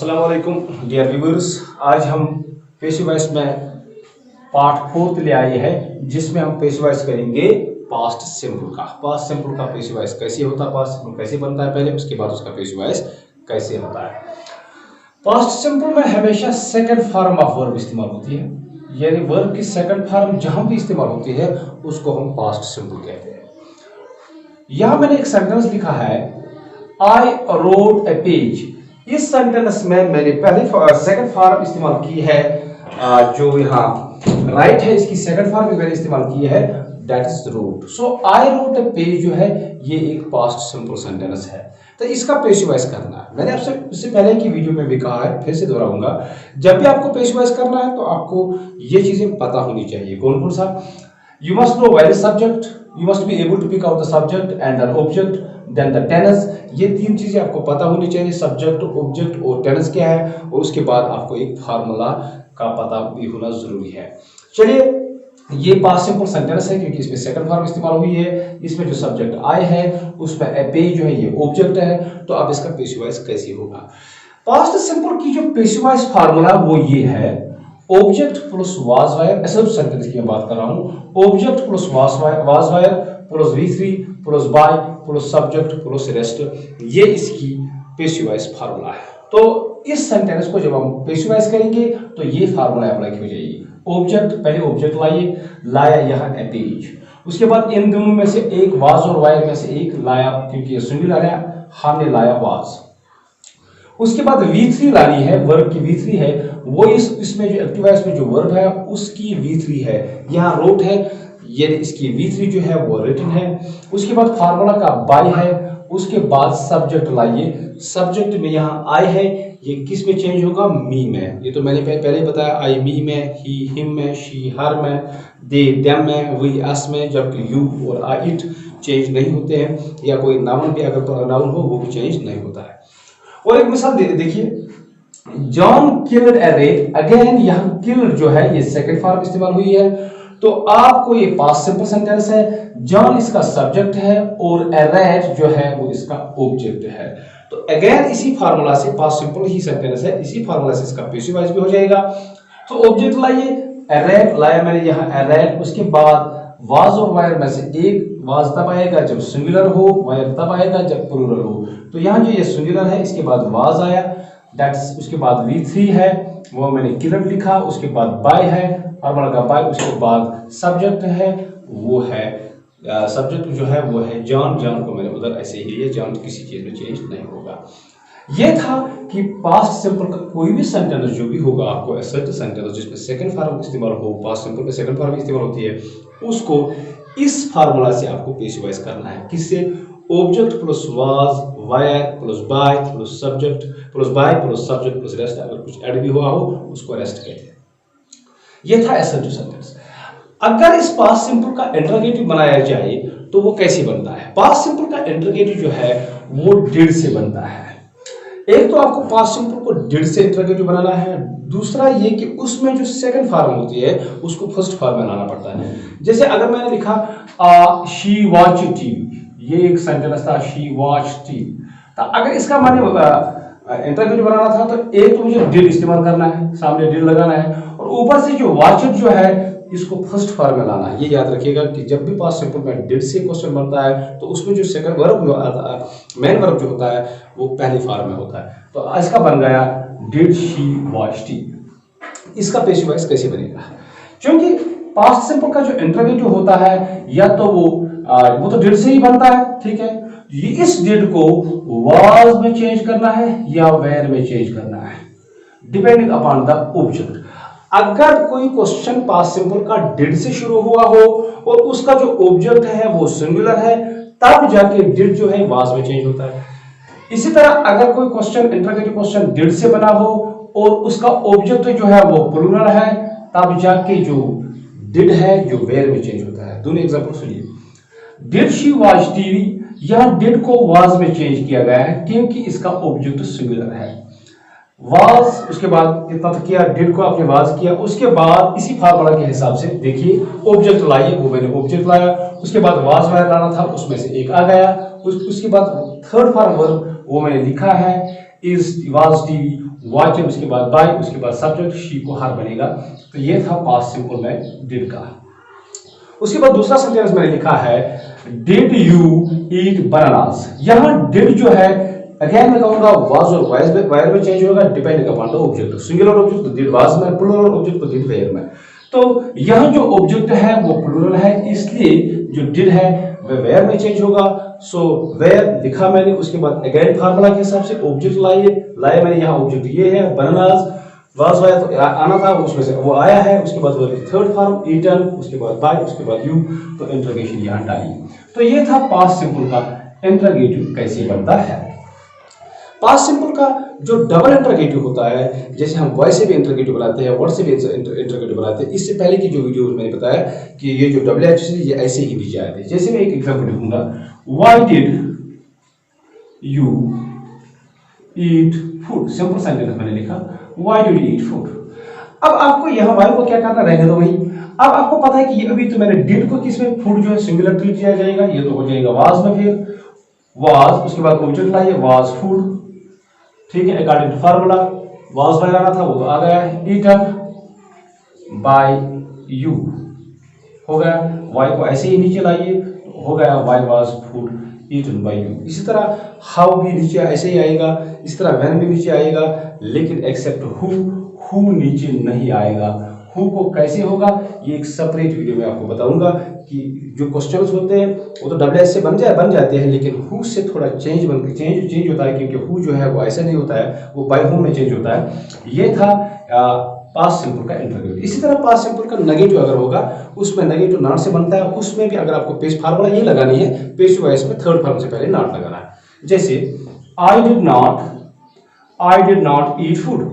अस्सलाम वालेकुम dear viewers. आज हम पेशिव वॉइस में पार्ट 4 ले आए हैं, जिसमें हम पेशिव वॉइस करेंगे पास्ट सिंपल का। पास्ट सिंपल का पेशिव वॉइस कैसे होता है, पास्ट सिंपल कैसे बनता है पहले, उसके बाद उसका पेशिव वॉइस कैसे होता है। पास्ट सिंपल में हमेशा सेकंड फॉर्म ऑफ वर्ब इस्तेमाल होती है, यानी वर्ब की सेकंड फॉर्म जहां भी इस्तेमाल होती है उसको हम पास्ट सिंपल कहते हैं। यहां मैंने एक सेंटेंस लिखा है, आई रोट ए पेज। इस सेंटेंस में मैंने पहले सेकंड फॉर्म इस्तेमाल की है, जो यहाँ राइट है इसकी सेकंड फॉर्म भी मैंने इस्तेमाल की है, that is wrote. So I wrote a page जो है ये एक पास्ट सिंपल सेंटेंस है, तो इसका पेशिव वॉइस करना है। मैंने आपसे इससे पहले की वीडियो में भी कहा है, फिर से दोहराऊंगा, जब भी आपको पेशिव वॉइस करना है तो आपको ये चीजें पता होनी चाहिए। कौन कौन सा? You must know where is subject, you must be able to pick out the subject and the object, then the tense। ये तीन चीजें आपको पता होनी चाहिए, सब्जेक्ट, ऑब्जेक्ट और टेंस क्या है, और उसके बाद आपको एक फार्मूला का पता भी होना जरूरी है। चलिए, ये पास्ट सिंपल सेंटेंस है क्योंकि इसमें सेकंड फॉर्म इस्तेमाल हुई है। इसमें जो सब्जेक्ट आई है उसमें ए पेज जो है ये ऑब्जेक्ट है, तो अब इसका पेशिव वॉइस कैसे होगा। पास्ट सिंपल की जो पेशिव वॉइस फार्मूला वो ये है, ऑब्जेक्ट प्लस वाज वायर। ऐसे सेंटेंस की मैं बात कर रहा हूं, object plus was were plus V3 plus by plus subject plus rest, ये इसकी पेशिव वॉइस फार्मूला है। तो इस सेंटेंस को जब हम पेशिव वॉइस करेंगे तो ये फार्मूला अप्लाई हो जाएगी। ऑब्जेक्ट, पहले ऑब्जेक्ट लाया यहाँ ए पेज, उसके बाद इन दोनों में से एक वाज और वायर में से एक लाया, क्योंकि सिंगुलर है, हमने लाया वाज। उसके बाद V3 लानी है, वर्ब की V3 है, वो इसमें जो एक्टिव वॉइस में जो वर्ब है उसकी V3 है, यहाँ रोट है, ये इसकी V3 जो है वो रिटन है। उसके बाद फार्मूला का बाय है, उसके बाद सब्जेक्ट लाइए, सब्जेक्ट में यहाँ आई है, ये किस में चेंज होगा, मी में। ये तो मैंने पहले बताया, आई मी में, ही हिम में, शी हर में, दे देम में, वी अस में, जबकि यू और आई इट चेंज नहीं होते हैं, या कोई नाउन भी अगर नाउन हो वो भी चेंज नहीं होता है। और एक मिसाल देखिए, जॉन किल्ड ए रैट। अगेन यहाँ किल्ड जो है ये सेकंड फॉर्म इस्तेमाल हुई है, तो आपको ये पास्ट सिंपल सेंटेंस है, जॉन इसका सब्जेक्ट है और ए रैट जो है वो इसका ऑब्जेक्ट है। तो अगेन इसी फार्मूला से, पास्ट सिंपल ही सेंटेंस है, इसी फार्मूला से इसका पेशिव वॉइस भी हो जाएगा। तो ऑब्जेक्ट लाइए, ए रैट लाया मैंने यहाँ ए रैट, उसके बाद वाज और वायर में से एक, वाज तब आएगा जब सिंगुलर हो, वायर तब आएगा जब प्लूरल हो। तो यहाँ जो ये सिंगुलर है इसके बाद वाज आया, दैट्स, उसके बाद V3 है, वो मैंने किल्ड लिखा, उसके बाद बाय है, फार्मूला का बाय, उसके बाद सब्जेक्ट है, वो है सब्जेक्ट जो है वो है जॉन। जॉन को मैंने उधर ऐसे ही लिया, जॉन किसी चीज में चेंज नहीं होगा। ये था कि पास्ट सिंपल का कोई भी सेंटेंस जो भी होगा, आपको असर्ट सेंटेंस जिसमें सेकंड फॉर्म इस्तेमाल हो, पास्ट सिंपल में सेकंड फॉर्म इस्तेमाल होती है, उसको इस फार्मूला से आपको पेशिव वॉइस करना है। किससे? Object plus was were plus by plus subject plus by plus subject plus rest, अगर कुछ ऐड भी हुआ हो उसको रेस्ट कहते हैं। ये था असर्टिव सेंटेंस। अगर इस पास्ट सिंपल का इंटरोगेटिव बनाया जाए तो वो कैसे बनता है? पास्ट सिंपल का इंटरोगेटिव जो है वो डिड से बनता है। एक तो आपको पास्ट सिंपल को डिड से इंटरोगेटिव बनाना है, दूसरा ये कि उसमें जो सेकंड फॉर्म होती है उसको फर्स्ट फॉर्म में लाना पड़ता है। जैसे अगर मैंने लिखा शी वॉच टीवी, ये एक सेंटेंस था, शी वॉच टीवी, तो अगर इसका माने इंटरोगेटिव बनाना था तो एक तो मुझे डिड इस्तेमाल करना है, सामने डिड लगाना है, और ऊपर से जो वॉचड जो है इसको फर्स्ट फॉर्म में लाना है। ये याद रखिएगा कि जब भी पास्ट सिंपल में डिड से क्वेश्चन बनता है तो उसमें जो सेकंड वर्ब मेन वर्ब जो होता है वो पहले फॉर्म में होता है। तो इसका बन गया डिड शी वॉच टीवी। इसका पेशिव वॉइस कैसे बनेगा? क्योंकि पास्ट सिंपल का जो इंटरोगेटिव होता है या तो वो तो डिड से ही बनता है, ठीक है, इस डिड को वाज में चेंज करना है या वेयर में चेंज करना है, डिपेंडिंग अपॉन द ऑब्जेक्ट। अगर कोई क्वेश्चन पास्ट सिंपल का डिड से शुरू हुआ हो और उसका जो ऑब्जेक्ट है वो सिंगुलर है, तब जाके डिड जो है वाज में चेंज होता है। इसी तरह अगर कोई क्वेश्चन इंटरोगेटिव क्वेश्चन डिड से बना हो और उसका ऑब्जेक्ट जो है वो प्लूरल है, तब जाके जो डिड है जो वेयर में चेंज होता है। दोनों एग्जांपल सुनिए। डिड शी वॉच टीवी, यहां डिड को वाज में चेंज किया गया है क्योंकि इसका ऑब्जेक्ट सिंगुलर है। वाज, उसके बाद इतना किया, डिड को आपने वाज किया, उसके बाद इसी फार्मूला के हिसाब से देखिए ऑब्जेक्ट लाइए, वो मैंने ऑब्जेक्ट लाया, उसके बाद वाज वायर लाना था, उसमें से एक आ गया, उसके बाद थर्ड फॉर्म वर्ब वो मैंने लिखा है, इज वाज टीवी, वॉचड, उसके बाद बाय, उसके बाद सब्जेक्ट शी को हर बनेगा। तो ये था पास्ट सिंपल में डिड का। उसके बाद दूसरा सेंटेंस मैंने लिखा है डिड यू ईट बनानास। यहां डिड जो है अगेन मैं कहूंगा वाज और वायर में चेंज होगा depending upon the object. Singular object तो डिड वाज में, प्लूरल ऑब्जेक्ट तो डिड वेयर में। तो यहां जो ऑब्जेक्ट है वो प्लूरल है, इसलिए जो डिड है वह वेयर में चेंज होगा। सो वेयर लिखा मैंने, उसके बाद अगेन फार्मूला के हिसाब से ऑब्जेक्ट लाए मैंने। यहाँ ऑब्जेक्ट ये है बनानास, वाज वाया तो आना था, उसमें से वो आया है। उसके बाद वो थर्ड फॉर्म ईटन, उसके बाद बाय, उसके बाद यू, तो इंटरोगेशन यहाँ डाली। तो ये था पास्ट सिंपल का इंटरोगेटिव कैसे बनता है। पास्ट सिंपल का जो डबल इंटरोगेटिव होता है, जैसे हम वॉइस से भी इंटरोगेटिव बनाते हैं, वर्ड से भी इंटरोगेटिव बनाते हैं। इससे पहले की जो वीडियो मैंने बताया कि ये जो डबल एच ये ऐसे ही नीचे आए थे। जैसे मैं एक एग्जांपल लिखूंगा, why did you eat food. Simple sentence मैंने लिखा, why did you eat food. अब आपको यहाँ वाई को क्या करना, रहने दो वही। अब आपको पता है कि ये अभी तो मैंने डिड को किसमें, फूड जो है सिंगुलर ट्रीट किया जाएगा, ये तो हो जाएगा वाज में। फिर वाज, उसके बाद ऑब्जेक्ट लाइए वाज फूड, ठीक है, according to formula. Was by आना था वो तो आ गया है, ईटन बाय यू हो गया। वाई को ऐसे ही नीचे लाइए तो हो गया why was food eaten by you. इसी तरह हाउ भी नीचे ऐसे ही आएगा, इस तरह व्हेन भी नीचे आएगा, लेकिन एक्सेप्ट हु नीचे नहीं आएगा। हु को कैसे होगा ये एक सेपरेट वीडियो में आपको बताऊंगा कि जो क्वेश्चंस होते हैं वो तो डबल एस से बन जाते हैं, लेकिन हु से थोड़ा चेंज होता है, क्योंकि हु जो है वो ऐसा नहीं होता है, वो बाय हु में चेंज होता है। ये था पास्ट सिंपल का इंटरोगेटिव। इसी तरह पास्ट सिंपल का नेगेटिव अगर होगा, उसमें नेगेटिव नॉट से बनता है। उसमें भी अगर आपको पेश फार्मूला ये लगानी है, पेशिव वॉइस में थर्ड फॉर्म से पहले नॉट लगाना है। जैसे I did not eat food,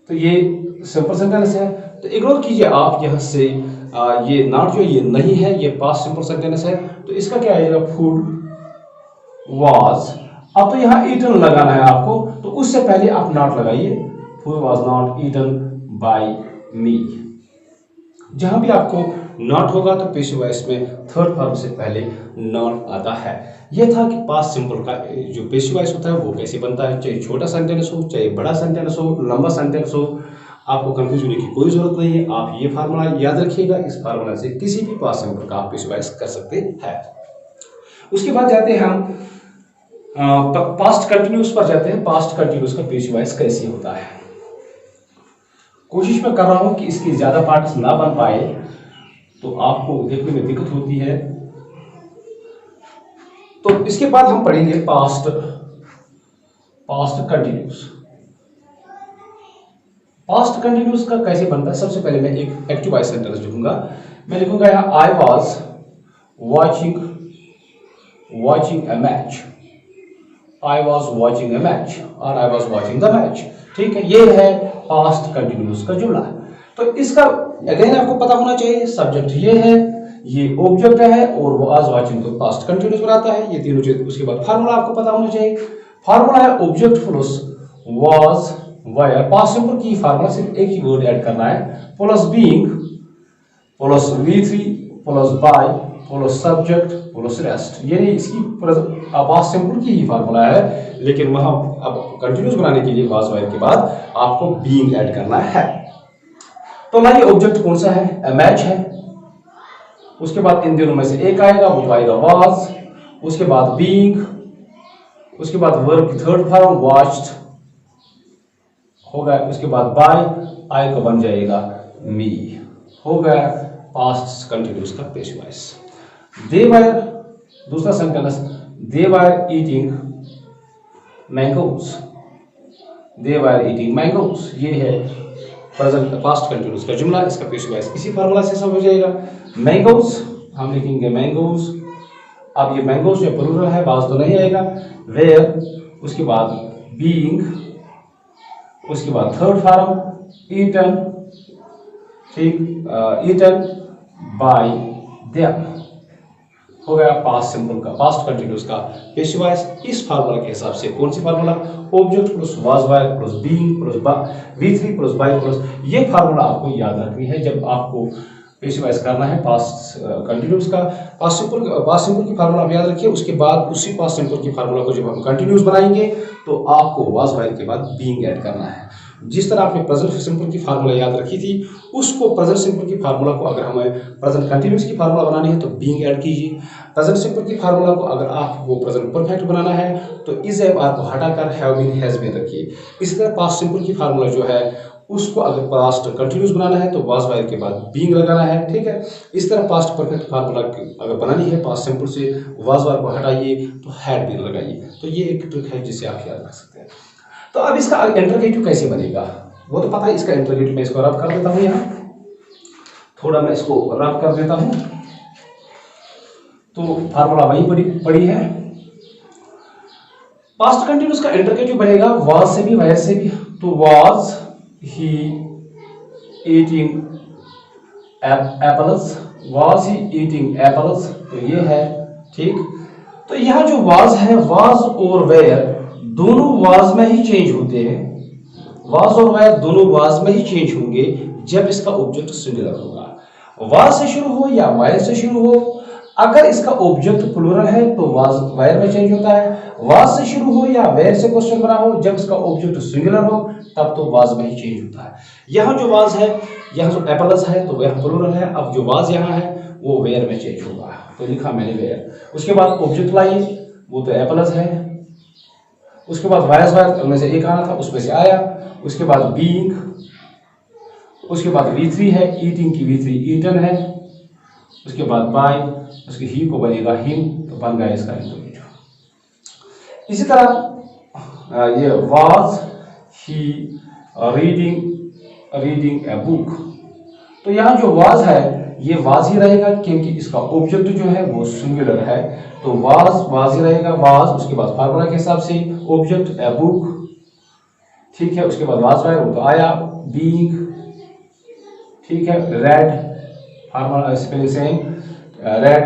तो ये सिंपल सेंटेंस है, तो इग्नोर कीजिए आप यहाँ से ये नॉट जो ये नहीं है, ये पास्ट सिंपल सेंटेंस है। तो इसका क्या आएगा, फूड वाज। अब तो यहाँ ईटन लगाना है आपको, तो उससे पहले आप नॉट लगाइए, food was not eaten by me. जहां भी आपको नॉट होगा तो पेशिव वॉइस में थर्ड फॉर्म से पहले नॉट आता है। यह था कि पास्ट सिंपल का जो पेशिव वॉइस होता है वो कैसे बनता है, चाहे छोटा सेंटेंस हो, चाहे बड़ा सेंटेंस हो, लंबा सेंटेंस हो। आपको कंफ्यूज होने की कोई जरूरत नहीं है, आप ये फार्मूला याद रखिएगा। इस फार्मूला से किसी भी पास्ट सिंपल का आप पेशिव वॉइस कर सकते हैं। उसके बाद जाते हैं हम पास्ट कंटिन्यूस पर जाते हैं। पास्ट कंटिन्यूस का पेशिव वॉइस कैसे होता है, कोशिश मैं कर रहा हूं कि इसके ज्यादा पार्ट्स ना बन पाए, तो आपको देखने में दिक्कत होती है। तो इसके बाद हम पढ़ेंगे पास्ट कंटिन्यूस। पास्ट कंटिन्यूस का कैसे बनता है, सबसे पहले मैं एक एक्टिव वॉइस सेंटेंस लिखूंगा। मैं लिखूंगा यहाँ I was watching a match, I was watching a match और I was watching the match. ठीक है, ये है पास्ट कंटिन्यूस का जुमला। तो इसका अगेन आपको पता होना चाहिए, सब्जेक्ट ये है, ये ऑब्जेक्ट है और वो आज वाचिंग तो पास्ट कंटिन्यूस बनाता है, ये तीनों चीज। उसके बाद फार्मूला आपको पता होना चाहिए, फार्मूला है object plus was wire. Past simple की फार्मूला सिर्फ एक ही वर्ड ऐड करना है, plus being plus V3 plus by plus subject plus rest. ये इसकी पास्ट सिंपल की ही फार्मूला है, लेकिन वहां अब कंटिन्यूस बनाने के लिए वाज वायर के बाद आपको बीइंग ऐड करना है। तो लाइए ऑब्जेक्ट कौन सा है, मैच है। उसके बाद इन दोनों में से एक आएगा, वो तो आएगा वाज। उसके बाद बीइंग, उसके बाद वर्ब की थर्ड फॉर्म वॉच्ड हो गया। उसके बाद बाय, आई का बन जाएगा मी, हो गया पास्ट कंटिन्यूस का पेश वॉइस। दे वर, दूसरा sentence, they were eating mangoes, they were eating mangoes. ये है प्रेजेंट पास्ट कंटिन्यूस का जुमला, इसका पेश वॉइस इसी फार्मूला से सब हो जाएगा। मैंगोज हम लिखेंगे मैंगोज। अब ये मैंगोज जो प्लूरल है, बाज तो नहीं आएगा। वेयर, उसके बाद बीइंग, उसके बाद थर्ड फॉर्म ईटन, ठीक, ईटन बाय देम, हो गया पास्ट सिंपल का, पास्ट कंटिन्यूस का पेश वॉइस। इस फार्मूला के हिसाब से, कौन सी formula, object plus was were plus being plus V3 plus by plus, ये फार्मूला आपको याद रखनी है जब आपको पेश वाइज करना है पास्ट कंटिन्यूस का। पास्ट सिंपल की फार्मूला आप याद रखिए। उसके बाद उसी पास्ट सिंपल की फार्मूला को जब हम कंटिन्यूस बनाएंगे तो आपको वाज वाइल के बाद बीइंग ऐड करना है। जिस तरह आपने प्रेजेंट सिंपल की फार्मूला याद रखी थी, उसको प्रेजेंट सिंपल की फार्मूला को अगर हमें प्रेजेंट कंटिन्यूस की फार्मूला बनानी है तो बीइंग ऐड कीजिए। प्रेजेंट सिंपल की फार्मूला को अगर आपको प्रेजेंट परफेक्ट बनाना है तो इज एम आर को हटाकर हैव बीन हैज बीन रखिए। इसी तरह पास्ट सिंपल की फार्मूला जो है उसको अगर पास्ट कंटिन्यूस बनाना है तो वाज वाइल के बाद बीइंग लगाना है, ठीक है। इस तरह पास्ट परफेक्ट फार्मूला अगर बनानी है पास्ट सिंपल से, वाज वाइल को हटाइए तो हैड बीन लगाइए। तो ये एक ट्रिक है जिसे आप याद रख सकते हैं। तो अब इसका इंटरगेटिव कैसे बनेगा वो तो पता है। इसका इंटरगेटिव मैं इसको रब कर देता हूं, यहाँ थोड़ा मैं इसको रब कर देता हूं तो फार्मूला वही पड़ी है। पास्ट कंटिन्यूस का इंटरगेटिव बनेगा वाज से भी वायर से भी। तो was he eating apples, was he eating apples, तो ये है, ठीक। तो यह जो वाज है, वाज और वेयर दोनों वाज में ही चेंज होते हैं। वाज और वेयर दोनों वाज में ही चेंज होंगे जब इसका ऑब्जेक्ट सिंगुलर होगा। वाज से शुरू हो या वायर से शुरू हो, अगर इसका ऑब्जेक्ट प्लूरल है तो वाज वायर में चेंज होता है। वाज से शुरू हो या वेयर से क्वेश्चन बना हो, जब इसका ऑब्जेक्ट सिंगुलर हो तब तो वाज में ही चेंज होता है। यहाँ जो वाज है, यहाँ जो एप्पल्स है तो वह प्लूरल है। अब जो वाज यहाँ है वो वेयर में चेंज होगा, तो लिखा मैंने वेयर। उसके बाद ऑब्जेक्ट लाइए, वो तो एप्पल्स है। उसके बाद वायस वायर में से एक आना था, उसमें से आया। उसके बाद बीइंग, उसके बाद V3 है, ईटिंग की V3 ईटन है। उसके बाद बाय, उसके ही को बनेगा हिम, तो बन गया इसका इंटरगेटिव। इसी तरह ये was he reading a book, तो यहाँ जो वाज है ये वाज ही रहेगा क्योंकि इसका ऑब्जेक्ट जो है वो सिंगुलर है, तो वाज ही रहेगा। वाज, उसके बाद फार्मूला के हिसाब से ऑब्जेक्ट ए बुक, ठीक है। उसके बाद वाज वायर वो तो आया। बीइंग, ठीक है। Red, formula spelling same, red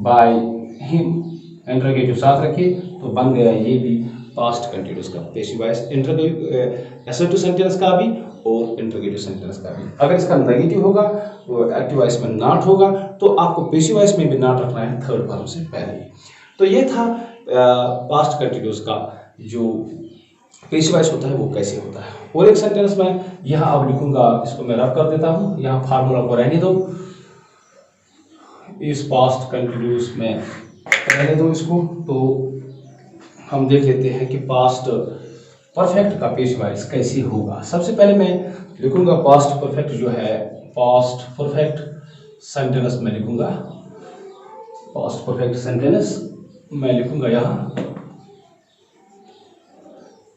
by him, interrogative साथ रखिए तो बन गया ये भी पास्ट कंटिन्यूस का passive voice interrogative, assertive sentence का भी और इंटरगेटिव सेंटेंस का भी। अगर इसका नेगेटिव होगा तो एक्टिव वॉइस में नॉट होगा, तो आपको पैसिव वॉइस में भी नॉट रखना है थर्ड फॉर्म से पहले। तो ये था पास्ट कंटिन्यूस का जो पैसिव वॉइस होता है वो कैसे होता है। और एक सेंटेंस में यहाँ अब लिखूंगा, इसको मैं रब कर देता हूँ, यहाँ फार्मूला को रहने दो, इस पास्ट कंटिन्यूस में रहने दो इसको। तो हम देख लेते हैं कि पास्ट परफेक्ट का पैसिव वॉइस कैसे होगा। सबसे पहले मैं लिखूंगा पास्ट परफेक्ट जो है, पास्ट परफेक्ट सेंटेंस में लिखूंगा। पास्ट परफेक्ट सेंटेंस मैं लिखूंगा यहाँ,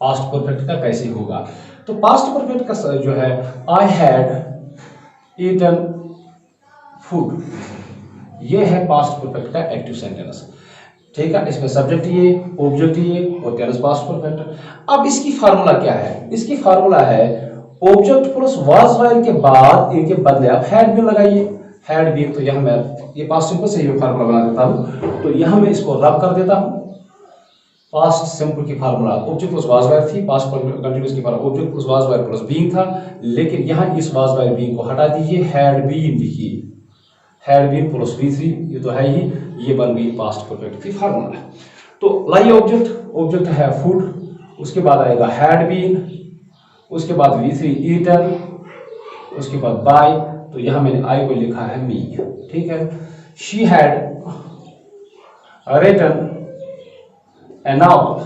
पास्ट परफेक्ट का कैसे होगा। तो पास्ट परफेक्ट का जो है, आई हैड ईटन फूड, ये है पास्ट परफेक्ट का एक्टिव सेंटेंस, ठीक है। इसमें सब्जेक्ट ये, ऑब्जेक्ट ये और टेंस पास्ट परफेक्ट। अब इसकी फार्मूला क्या है? इसकी फार्मूला है ऑब्जेक्ट प्लस वाज वाइल के बाद इनके बदले आप हैड भी लगाइए। हैड भी, तो यहाँ मैं ये पास्ट सिंपल से ये फार्मूला बना देता हूँ, तो यहाँ मैं इसको रब कर देता हूँ। पास्ट सिंपल की formula object plus was while थी, पास्ट कंटिन्यूअस की formula object plus was while plus being था, लेकिन यहाँ इस वाज वाइल बीइंग को हटा दीजिए, हैड बीन लिखिए। हैड बीन प्लस V3, ये तो है ही, ये बन गई पास्ट परफेक्ट की फार्मूला। तो लाइए ऑब्जेक्ट है फूड, उसके बाद आएगा हैड बीन, उसके बाद V3 ईटन, उसके बाद बाय, तो यहाँ मैंने आई को लिखा है मी, ठीक है। She had written a novel,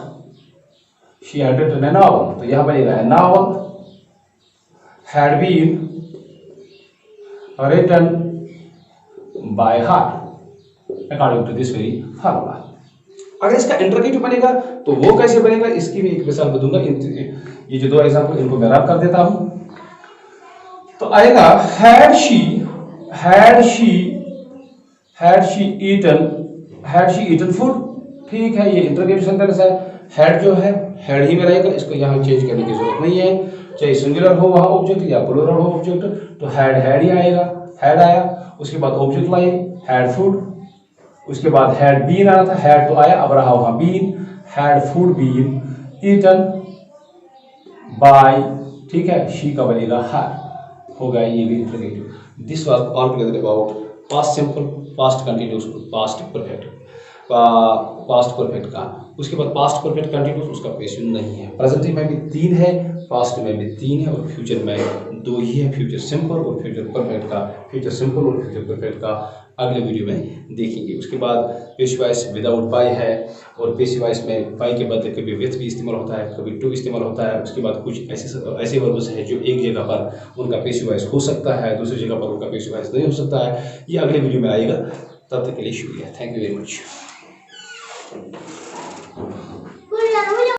she had written a novel, तो यहाँ बनेगा a novel had been written by her according to this very formula. अगर इसका इंटरगेटिव बनेगा तो वो कैसे बनेगा, इसकी भी एक मिसाल दूंगा। ये जो दो एग्जांपल इनको मैं रब कर देता हूं, तो आएगा हैड शी ईटन फूड, ठीक है। ये इंटरगेटिव सेंटेंस है। हैड जो है हैड ही में रहेगा, इसको यहाँ चेंज करने की जरूरत नहीं है, चाहे सिंगुलर हो वहां ऑब्जेक्ट या प्लूरल हो ऑब्जेक्ट, तो हैड ही आएगा, हैड आया। उसके बाद ऑब्जेक्ट लाए हैड फूड, उसके बाद हैड बीन आना था, हैड तो आया, अब रहा वहां been, had food been eaten by, ठीक है। शी का बनेगा हैड, होगा ये भी interrogative. This was all together about past simple, past continuous, past perfect. Past perfect का, उसके बाद पास्ट परफेक्ट कंटिन्यूस उसका पेश नहीं है। प्रेजेंट में भी 3 है, पास्ट में भी 3 है और फ्यूचर में 2 ही है, फ्यूचर सिंपल और फ्यूचर परफेक्ट का। फ्यूचर सिंपल और फ्यूचर परफेक्ट का अगले वीडियो में देखेंगे। उसके बाद पेसिव वॉइस विदाउट पाई है, और पेसिव वॉइस में पाई के बदले कभी विथ भी इस्तेमाल होता है, कभी टू इस्तेमाल होता है। उसके बाद कुछ ऐसे वर्ब्स हैं जो एक जगह पर उनका पेसिव वॉइस हो सकता है, दूसरी जगह पर उनका पेसिव वॉइस नहीं हो सकता है। ये अगले वीडियो में आएगा। तब तक के लिए शुक्रिया, थैंक यू वेरी मच।